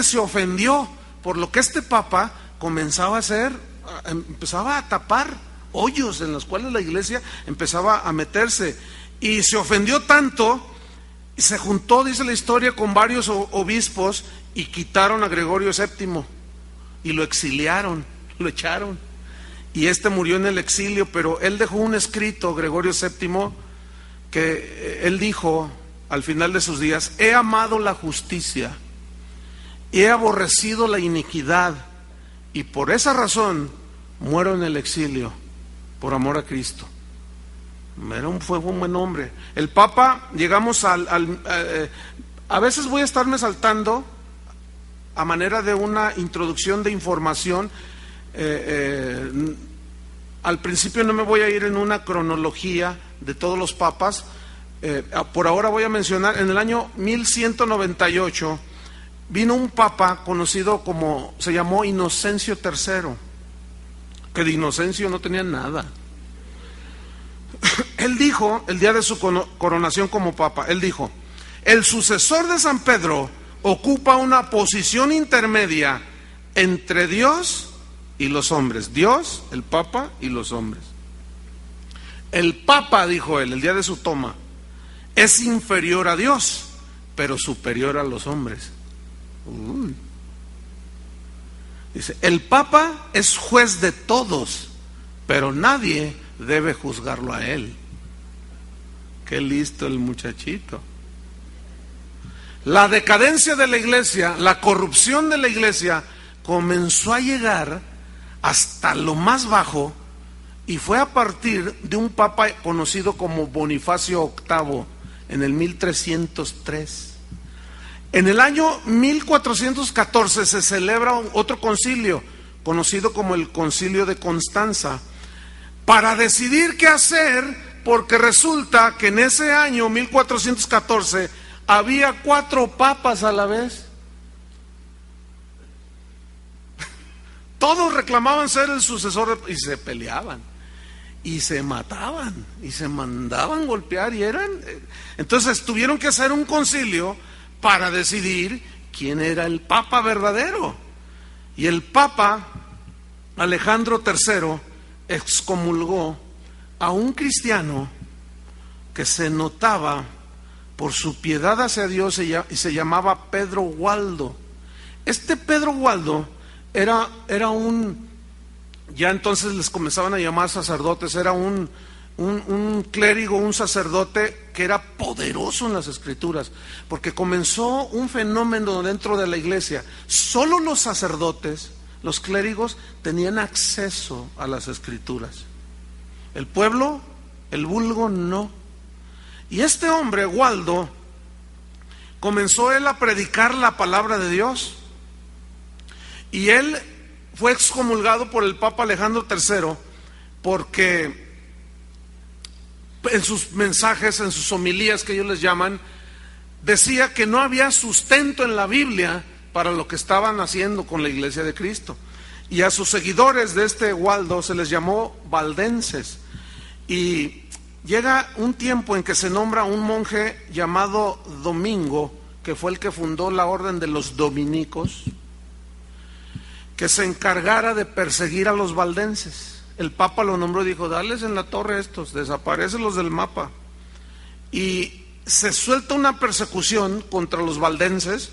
se ofendió por lo que este papa comenzaba a hacer, empezaba a tapar hoyos en los cuales la iglesia empezaba a meterse, y se ofendió tanto, y se juntó, dice la historia, con varios obispos y quitaron a Gregorio VII y lo exiliaron, lo echaron, y murió en el exilio. Pero él dejó un escrito, Gregorio VII, que él dijo al final de sus días: he amado la justicia, he aborrecido la iniquidad, y por esa razón muero en el exilio, por amor a Cristo. Fue un buen hombre. El Papa, llegamos a veces voy a estarme saltando a manera de una introducción de información. Al principio no me voy a ir en una cronología de todos los papas. Por ahora voy a mencionar, en el año 1198 vino un papa conocido como, se llamó Inocencio III, que de Inocencio no tenía nada. Él dijo, el día de su coronación como papa, él dijo: el sucesor de San Pedro ocupa una posición intermedia entre Dios y los hombres. Dios, el papa y los hombres. El papa, dijo él, el día de su toma, es inferior a Dios, pero superior a los hombres. Dice, el Papa es juez de todos, pero nadie debe juzgarlo a él. Qué listo el muchachito. La decadencia de la iglesia, la corrupción de la iglesia comenzó a llegar hasta lo más bajo, y fue a partir de un papa conocido como Bonifacio VIII en el 1303. En el año 1414 se celebra otro concilio, conocido como el Concilio de Constanza, para decidir qué hacer, porque resulta que en ese año 1414 había 4 papas a la vez. Todos reclamaban ser el sucesor y se peleaban y se mataban y se mandaban golpear entonces tuvieron que hacer un concilio para decidir quién era el papa verdadero. Y el papa Alejandro III excomulgó a un cristiano que se notaba por su piedad hacia Dios y se llamaba Pedro Waldo. Pedro Waldo era ya entonces les comenzaban a llamar sacerdotes, era un clérigo, un sacerdote que era poderoso en las escrituras, porque comenzó un fenómeno dentro de la iglesia. Solo los sacerdotes, los clérigos, tenían acceso a las escrituras. El pueblo, el vulgo, no. Y este hombre, Waldo, comenzó él a predicar la palabra de Dios, y él fue excomulgado por el Papa Alejandro III porque en sus mensajes, en sus homilías, que ellos les llaman, decía que no había sustento en la Biblia para lo que estaban haciendo con la Iglesia de Cristo. Y a sus seguidores de Waldo se les llamó valdenses. Y llega un tiempo en que se nombra un monje llamado Domingo, que fue el que fundó la orden de los dominicos, que se encargara de perseguir a los valdenses. el Papa lo nombró y dijo, dales en la torre a estos, desaparecen los del mapa. Y se suelta una persecución contra los valdenses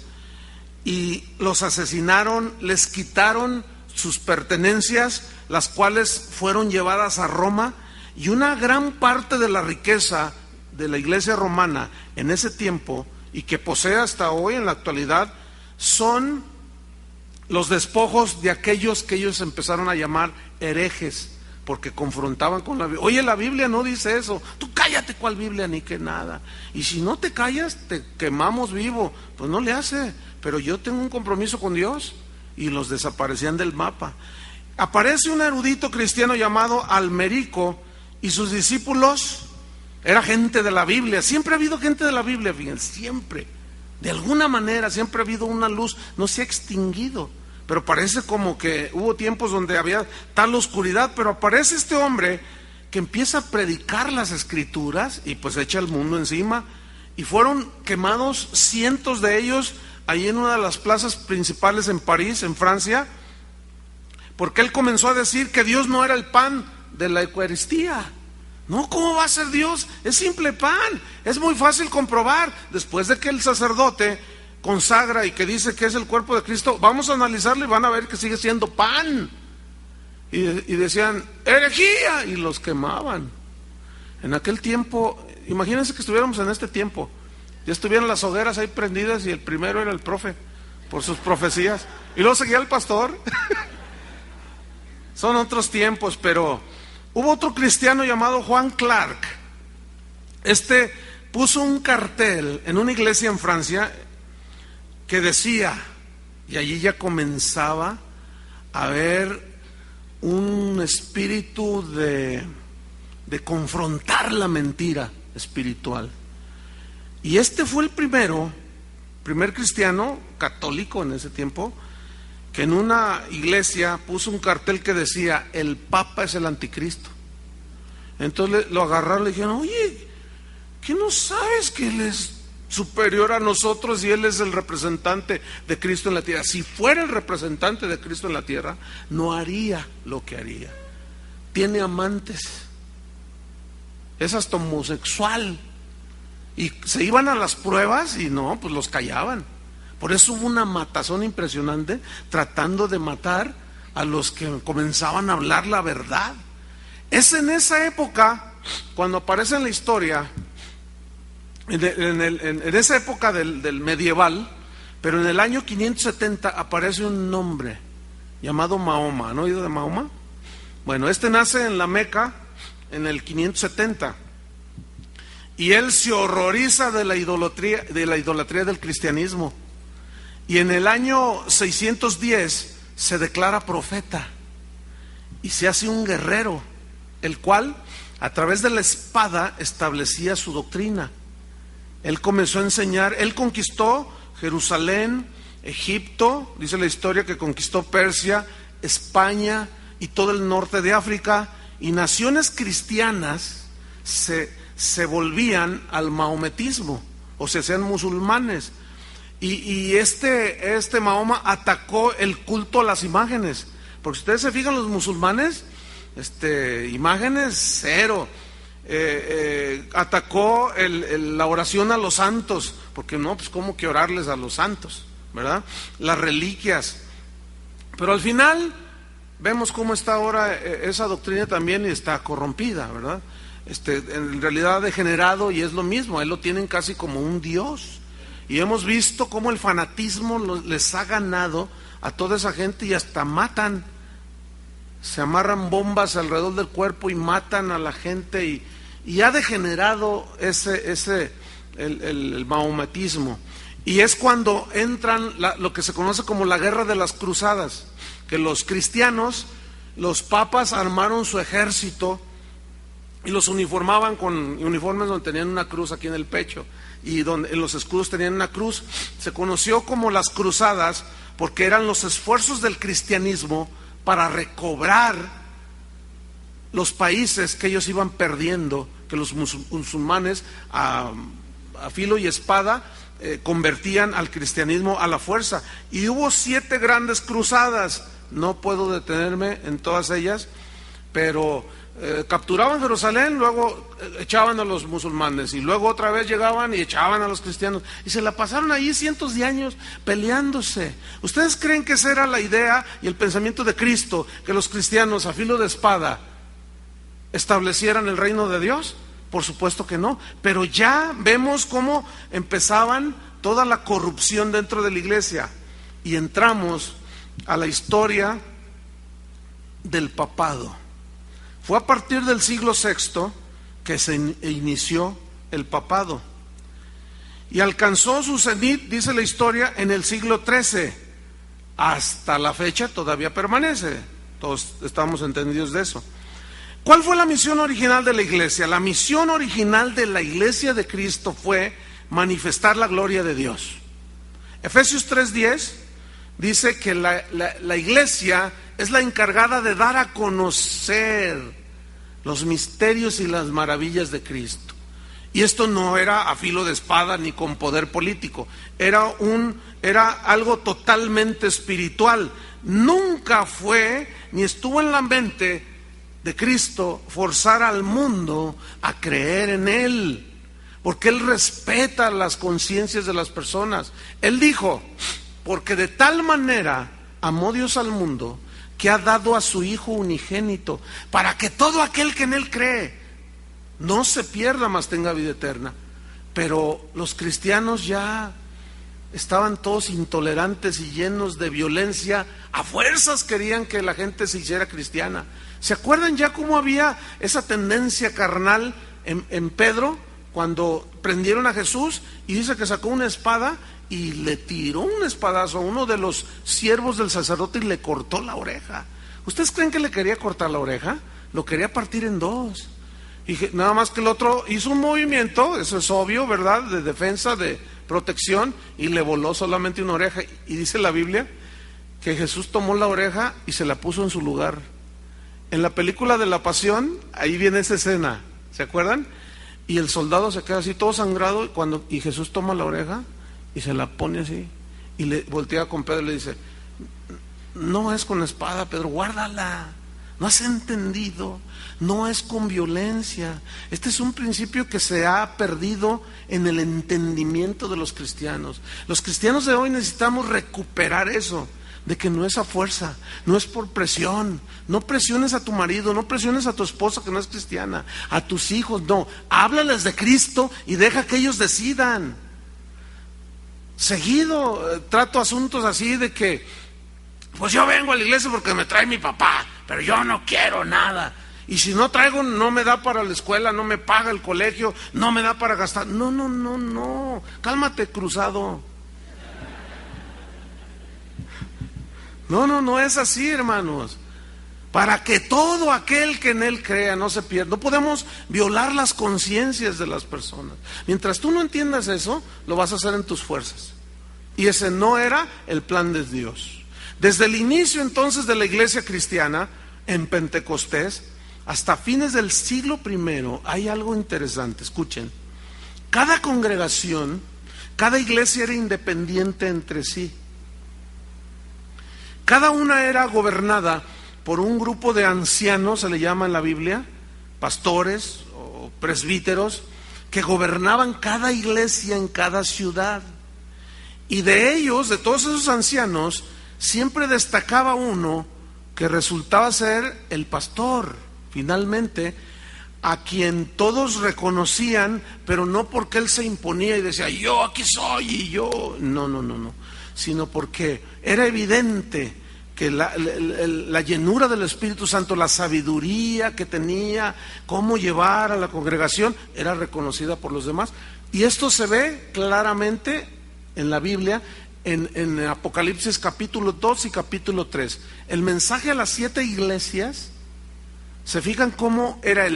y los asesinaron, les quitaron sus pertenencias, las cuales fueron llevadas a Roma, y una gran parte de la riqueza de la iglesia romana en ese tiempo, y que posee hasta hoy en la actualidad, son los despojos de aquellos que ellos empezaron a llamar herejes, porque confrontaban con la Biblia. Oye, la Biblia no dice eso. Tú cállate, ¿cuál Biblia? Ni que nada. Y si no te callas, te quemamos vivo. Pues no le hace, pero yo tengo un compromiso con Dios. Y los desaparecían del mapa. Aparece un erudito cristiano llamado Almerico, y sus discípulos era gente de la Biblia. Siempre ha habido gente de la Biblia, fíjense, siempre. De alguna manera siempre ha habido una luz, no se ha extinguido. Pero parece como que hubo tiempos donde había tal oscuridad, pero aparece este hombre que empieza a predicar las escrituras y pues echa el mundo encima. Y fueron quemados cientos de ellos ahí en una de las plazas principales en París, en Francia, porque él comenzó a decir que Dios no era el pan de la Eucaristía. No, ¿cómo va a ser Dios? Es simple pan, es muy fácil comprobar. Después de que el sacerdote consagra y que dice que es el cuerpo de Cristo, vamos a analizarlo y van a ver que sigue siendo pan. Y decían, herejía, y los quemaban. En aquel tiempo, imagínense que estuviéramos en este tiempo, ya estuvieran las hogueras ahí prendidas y el primero era el profe, por sus profecías, y luego seguía el pastor. Son otros tiempos, pero hubo otro cristiano llamado Juan Clark. Este puso un cartel en una iglesia en Francia que decía, y allí ya comenzaba a haber un espíritu de confrontar la mentira espiritual. Y este fue el primer cristiano católico en ese tiempo, que en una iglesia puso un cartel que decía, el Papa es el anticristo. Entonces lo agarraron y le dijeron, oye, ¿qué no sabes que él es superior a nosotros y él es el representante de Cristo en la tierra? Si fuera el representante de Cristo en la tierra, no haría lo que haría. Tiene amantes, es hasta homosexual, y se iban a las pruebas y no, pues los callaban. Por eso hubo una matazón impresionante tratando de matar a los que comenzaban a hablar la verdad. Es en esa época cuando aparece en la historia, en esa época del medieval, pero en el año 570 aparece un hombre llamado Mahoma. ¿Han oído de Mahoma? Bueno, este nace en la Meca en el 570 y él se horroriza de la idolatría del cristianismo, y en el año 610 se declara profeta y se hace un guerrero, el cual a través de la espada establecía su doctrina. Él comenzó a enseñar, él conquistó Jerusalén, Egipto, dice la historia que conquistó Persia, España y todo el norte de África, y naciones cristianas se volvían al mahometismo o se hacían musulmanes. Y este Mahoma atacó el culto a las imágenes, porque si ustedes se fijan, los musulmanes, imágenes cero. Atacó la oración a los santos, porque no, pues cómo que orarles a los santos, ¿verdad? Las reliquias. Pero al final vemos cómo está ahora esa doctrina también, y está corrompida, ¿verdad? En realidad ha degenerado, y es lo mismo, él lo tienen casi como un dios. Y hemos visto cómo el fanatismo les ha ganado a toda esa gente, y hasta matan, se amarran bombas alrededor del cuerpo y matan a la gente, y ha degenerado el mahometismo. Y es cuando entran lo que se conoce como la guerra de las cruzadas, que los cristianos, los papas armaron su ejército y los uniformaban con uniformes donde tenían una cruz aquí en el pecho, y donde en los escudos tenían una cruz. Se conoció como las cruzadas porque eran los esfuerzos del cristianismo para recobrar los países que ellos iban perdiendo, que los musulmanes a filo y espada convertían al cristianismo a la fuerza. Y hubo 7 grandes cruzadas, no puedo detenerme en todas ellas, pero capturaban Jerusalén, luego echaban a los musulmanes y luego otra vez llegaban y echaban a los cristianos y se la pasaron ahí cientos de años peleándose. ¿Ustedes creen que esa era la idea y el pensamiento de Cristo, que los cristianos a filo de espada establecieran el reino de Dios? Por supuesto que no, pero ya vemos cómo empezaban toda la corrupción dentro de la iglesia y entramos a la historia del papado. Fue a partir del siglo VI que se inició el papado y alcanzó su cenit, dice la historia, en el siglo XIII. Hasta la fecha todavía permanece, todos estamos entendidos de eso. ¿Cuál fue la misión original de la iglesia? La misión original de la iglesia de Cristo fue manifestar la gloria de Dios. Efesios 3:10 dice que la iglesia es la encargada de dar a conocer los misterios y las maravillas de Cristo. Y esto no era a filo de espada ni con poder político, era algo totalmente espiritual. Nunca fue ni estuvo en la mente de Cristo forzar al mundo a creer en Él, porque Él respeta las conciencias de las personas. Él dijo: porque de tal manera amó Dios al mundo, que ha dado a su Hijo unigénito, para que todo aquel que en Él cree no se pierda, mas tenga vida eterna. Pero los cristianos ya estaban todos intolerantes y llenos de violencia. A fuerzas querían que la gente se hiciera cristiana. ¿Se acuerdan ya cómo había esa tendencia carnal en Pedro, cuando prendieron a Jesús y dice que sacó una espada y le tiró un espadazo a uno de los siervos del sacerdote y le cortó la oreja? ¿Ustedes creen que le quería cortar la oreja? Lo quería partir en dos. Y nada más que el otro hizo un movimiento, eso es obvio, ¿verdad?, de defensa, de protección, y le voló solamente una oreja. Y dice la Biblia que Jesús tomó la oreja y se la puso en su lugar. En la película de la Pasión, ahí viene esa escena, ¿se acuerdan? Y el soldado se queda así todo sangrado y Jesús toma la oreja y se la pone así y le voltea con Pedro y le dice: no es con espada, Pedro, guárdala, no has entendido, no es con violencia. Este es un principio que se ha perdido en el entendimiento de los cristianos. Los cristianos de hoy necesitamos recuperar eso, de que no es a fuerza, no es por presión. No presiones a tu marido, no presiones a tu esposa que no es cristiana, a tus hijos, no, háblales de Cristo y deja que ellos decidan. Seguido trato asuntos así de que, pues yo vengo a la iglesia porque me trae mi papá, pero yo no quiero nada. Y si no traigo, no me da para la escuela, no me paga el colegio, no me da para gastar. No, cálmate, cruzado. No es así, hermanos. Para que todo aquel que en Él crea no se pierda. No podemos violar las conciencias de las personas. Mientras tú no entiendas eso, lo vas a hacer en tus fuerzas. Y ese no era el plan de Dios. Desde el inicio entonces de la iglesia cristiana, en Pentecostés, hasta fines del siglo I, hay algo interesante. Escuchen, cada congregación, cada iglesia era independiente entre sí. Cada una era gobernada por un grupo de ancianos, se le llama en la Biblia, pastores o presbíteros, que gobernaban cada iglesia en cada ciudad. Y de ellos, de todos esos ancianos, siempre destacaba uno que resultaba ser el pastor, finalmente, a quien todos reconocían, pero no porque él se imponía y decía: yo aquí soy y yo, no, sino porque era evidente que la llenura del Espíritu Santo, la sabiduría que tenía, cómo llevar a la congregación, era reconocida por los demás. Y esto se ve claramente en la Biblia, en Apocalipsis capítulo 2 y capítulo 3. El mensaje a las 7 iglesias, se fijan cómo era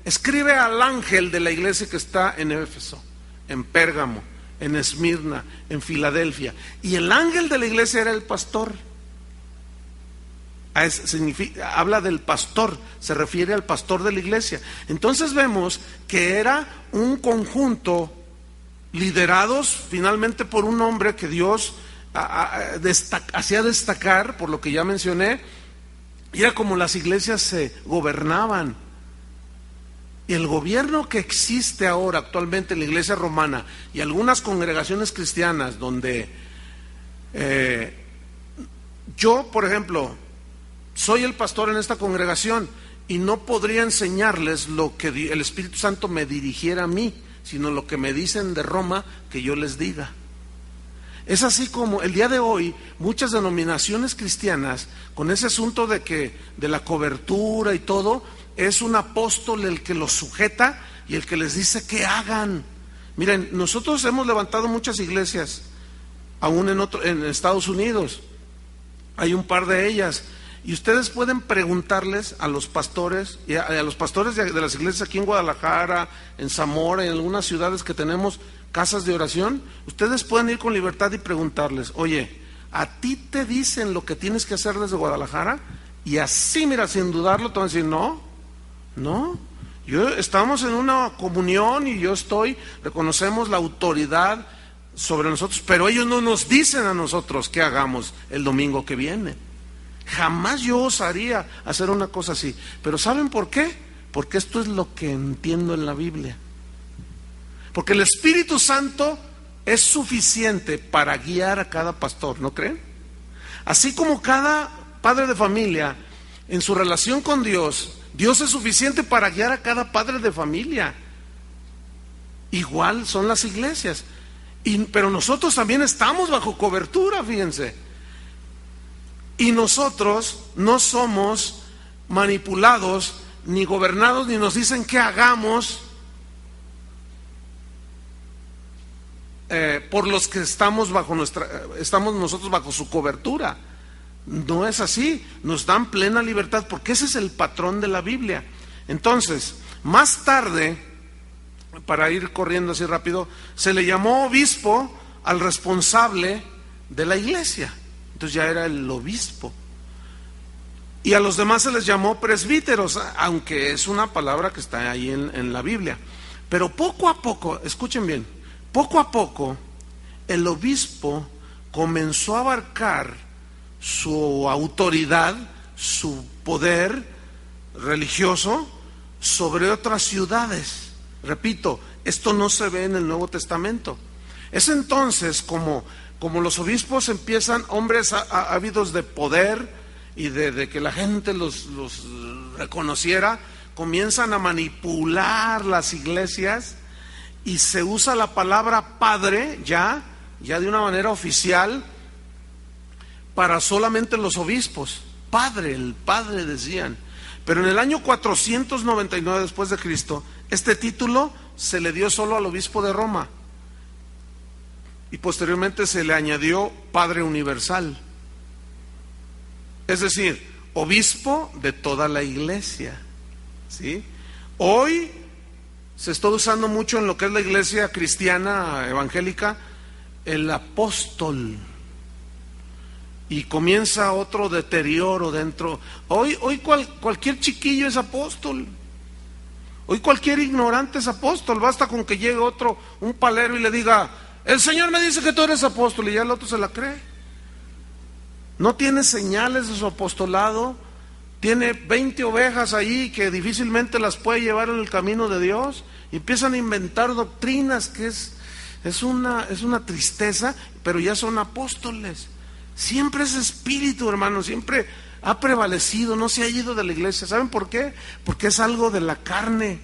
escribe al ángel de la iglesia que está en Éfeso, en Pérgamo, en Esmirna, en Filadelfia. Y el ángel de la iglesia era el pastor. Habla del pastor, se refiere al pastor de la iglesia. Entonces vemos que era un conjunto liderados finalmente por un hombre que Dios hacía destacar, por lo que ya mencioné, Y era como las iglesias se gobernaban. Y el gobierno que existe ahora actualmente en la iglesia romana y algunas congregaciones cristianas donde yo, por ejemplo, soy el pastor en esta congregación y no podría enseñarles lo que el Espíritu Santo me dirigiera a mí, sino lo que me dicen de Roma que yo les diga. Es así como el día de hoy muchas denominaciones cristianas, con ese asunto de la cobertura y todo, es un apóstol el que los sujeta y el que les dice que hagan. Miren, nosotros hemos levantado muchas iglesias, aún en Estados Unidos, hay un par de ellas, y ustedes pueden preguntarles a los pastores, y a los pastores de las iglesias aquí en Guadalajara, en Zamora, en algunas ciudades que tenemos casas de oración, ustedes pueden ir con libertad y preguntarles, oye, ¿a ti te dicen lo que tienes que hacer desde Guadalajara? Y así, mira, sin dudarlo, te van a decir, no, estamos en una comunión y reconocemos la autoridad sobre nosotros, pero ellos no nos dicen a nosotros qué hagamos el domingo que viene. Jamás yo osaría hacer una cosa así. Pero ¿saben por qué? Porque esto es lo que entiendo en la Biblia. Porque el Espíritu Santo es suficiente para guiar a cada pastor, ¿no creen? Así como cada padre de familia en su relación con Dios, Dios es suficiente para guiar a cada padre de familia. Igual son las iglesias. Pero nosotros también estamos bajo cobertura, fíjense. Y nosotros no somos manipulados, ni gobernados, ni nos dicen qué hagamos por los que estamos nosotros bajo su cobertura. No es así, nos dan plena libertad, porque ese es el patrón de la Biblia. Entonces, más tarde, para ir corriendo así rápido, se le llamó obispo al responsable de la iglesia. Entonces ya era el obispo. Y a los demás se les llamó presbíteros, aunque es una palabra que está ahí en la Biblia. Pero poco a poco, escuchen bien, poco a poco el obispo comenzó a abarcar su autoridad, su poder religioso sobre otras ciudades. Repito, esto no se ve en el Nuevo Testamento. Es entonces como los obispos empiezan, hombres ávidos de poder y de que la gente los reconociera, comienzan a manipular las iglesias y se usa la palabra padre ya de una manera oficial para solamente los obispos. Padre, el padre decían. Pero en el año 499 después de Cristo, este título se le dio solo al obispo de Roma. Y posteriormente se le añadió Padre Universal. Es decir, obispo de toda la iglesia. ¿Sí? Hoy se está usando mucho en lo que es la iglesia cristiana evangélica el apóstol. Y comienza otro deterioro dentro. Hoy cualquier chiquillo es apóstol. Hoy cualquier ignorante es apóstol. Basta con que llegue un palero y le diga: el Señor me dice que tú eres apóstol, y ya el otro se la cree. No tiene señales de su apostolado, tiene 20 ovejas ahí que difícilmente las puede llevar en el camino de Dios, y empiezan a inventar doctrinas que es una tristeza, pero ya son apóstoles. Siempre ese espíritu, hermano, siempre ha prevalecido, no se ha ido de la iglesia. ¿Saben por qué? Porque es algo de la carne.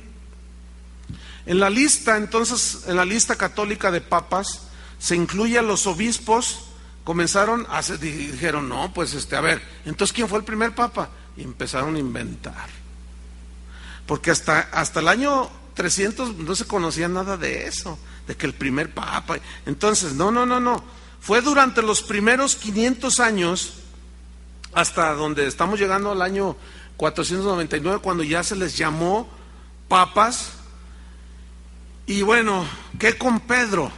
En la lista, entonces, en la lista católica de papas, se incluye a los obispos. Dijeron, no, pues a ver, entonces ¿quién fue el primer papa? Y empezaron a inventar. Porque hasta el año 300 no se conocía nada de eso, de que el primer papa. Entonces, no. Fue durante los primeros 500 años, hasta donde estamos llegando al año 499, cuando ya se les llamó papas. Y bueno, ¿qué con Pedro?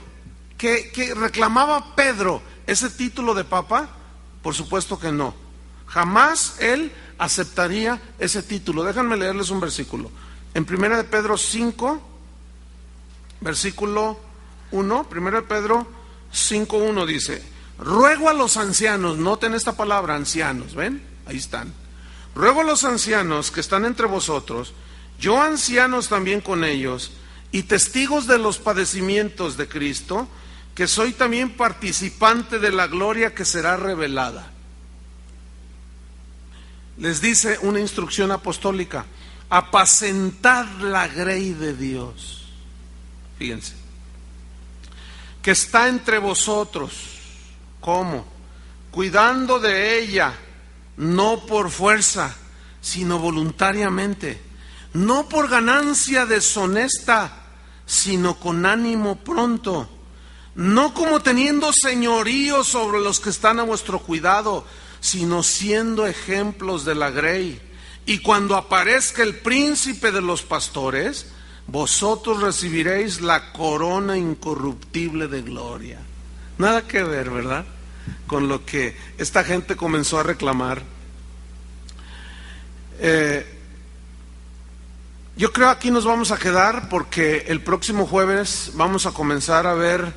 ¿Qué reclamaba Pedro ese título de papa? Por supuesto que no. Jamás él aceptaría ese título. Déjenme leerles un versículo. En 1 de Pedro 5, versículo 1, 1 de Pedro 5:1 dice: ruego a los ancianos, noten esta palabra, ancianos, ¿ven? Ahí están. ruego a los ancianos que están entre vosotros, yo ancianos también con ellos, y testigos de los padecimientos de Cristo, que soy también participante de la gloria que será revelada. Les dice una instrucción apostólica: apacentad la grey de Dios. Fíjense, que está entre vosotros. ¿Cómo? Cuidando de ella, no por fuerza, sino voluntariamente, no por ganancia deshonesta, sino con ánimo pronto, no como teniendo señorío sobre los que están a vuestro cuidado, sino siendo ejemplos de la grey. Y cuando aparezca el príncipe de los pastores, vosotros recibiréis la corona incorruptible de gloria. Nada que ver, ¿verdad?, con lo que esta gente comenzó a reclamar. Yo creo aquí nos vamos a quedar, porque el próximo jueves vamos a comenzar a ver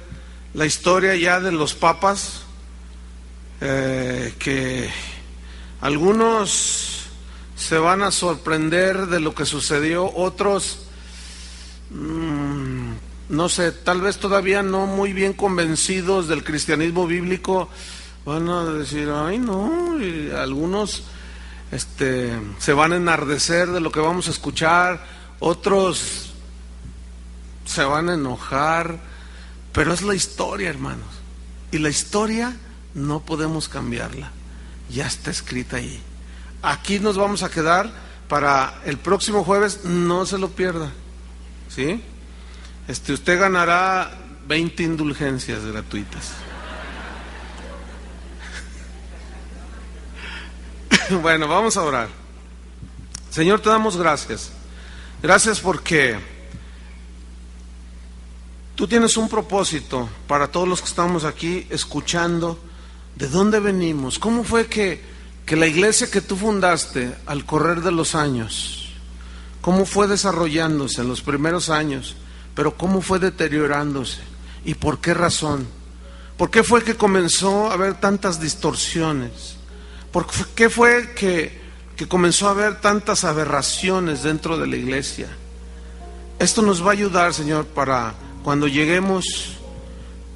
la historia ya de los papas, que algunos se van a sorprender de lo que sucedió, otros no sé, tal vez todavía no muy bien convencidos del cristianismo bíblico, van a decir, ay no, y algunos se van a enardecer de lo que vamos a escuchar, otros se van a enojar, pero es la historia, hermanos, y la historia no podemos cambiarla, ya está escrita ahí. Aquí nos vamos a quedar para el próximo jueves, no se lo pierda, ¿sí? Usted ganará 20 indulgencias gratuitas. Bueno, vamos a orar. Señor, te damos gracias. Gracias porque tú tienes un propósito para todos los que estamos aquí escuchando. ¿De dónde venimos? ¿Cómo fue que la iglesia que tú fundaste al correr de los años, cómo fue desarrollándose en los primeros años, pero cómo fue deteriorándose? ¿Y por qué razón? ¿Por qué fue que comenzó a haber tantas distorsiones? ¿Por qué fue que comenzó a haber tantas aberraciones dentro de la iglesia? Esto nos va a ayudar, Señor, para cuando lleguemos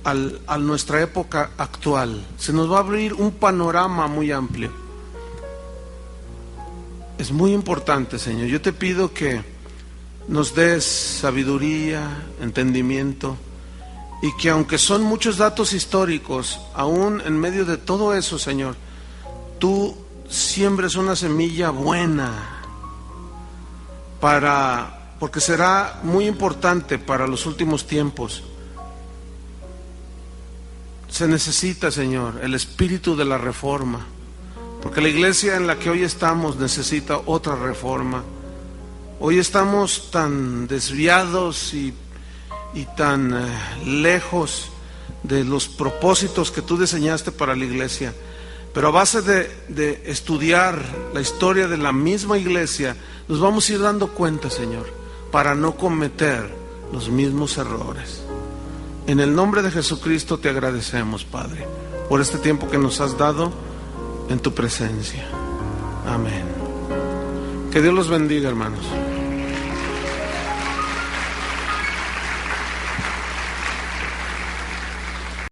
a nuestra época actual. Se nos va a abrir un panorama muy amplio. Es muy importante, Señor. Yo te pido que nos des sabiduría, entendimiento, y que aunque son muchos datos históricos, aún en medio de todo eso, Señor, tú siembres una semilla buena porque será muy importante para los últimos tiempos. Se necesita, Señor, el espíritu de la reforma, porque la iglesia en la que hoy estamos necesita otra reforma. Hoy estamos tan desviados y tan lejos de los propósitos que tú diseñaste para la iglesia. Pero a base de estudiar la historia de la misma iglesia, nos vamos a ir dando cuenta, Señor, para no cometer los mismos errores. En el nombre de Jesucristo te agradecemos, Padre, por este tiempo que nos has dado en tu presencia. Amén. Que Dios los bendiga, hermanos.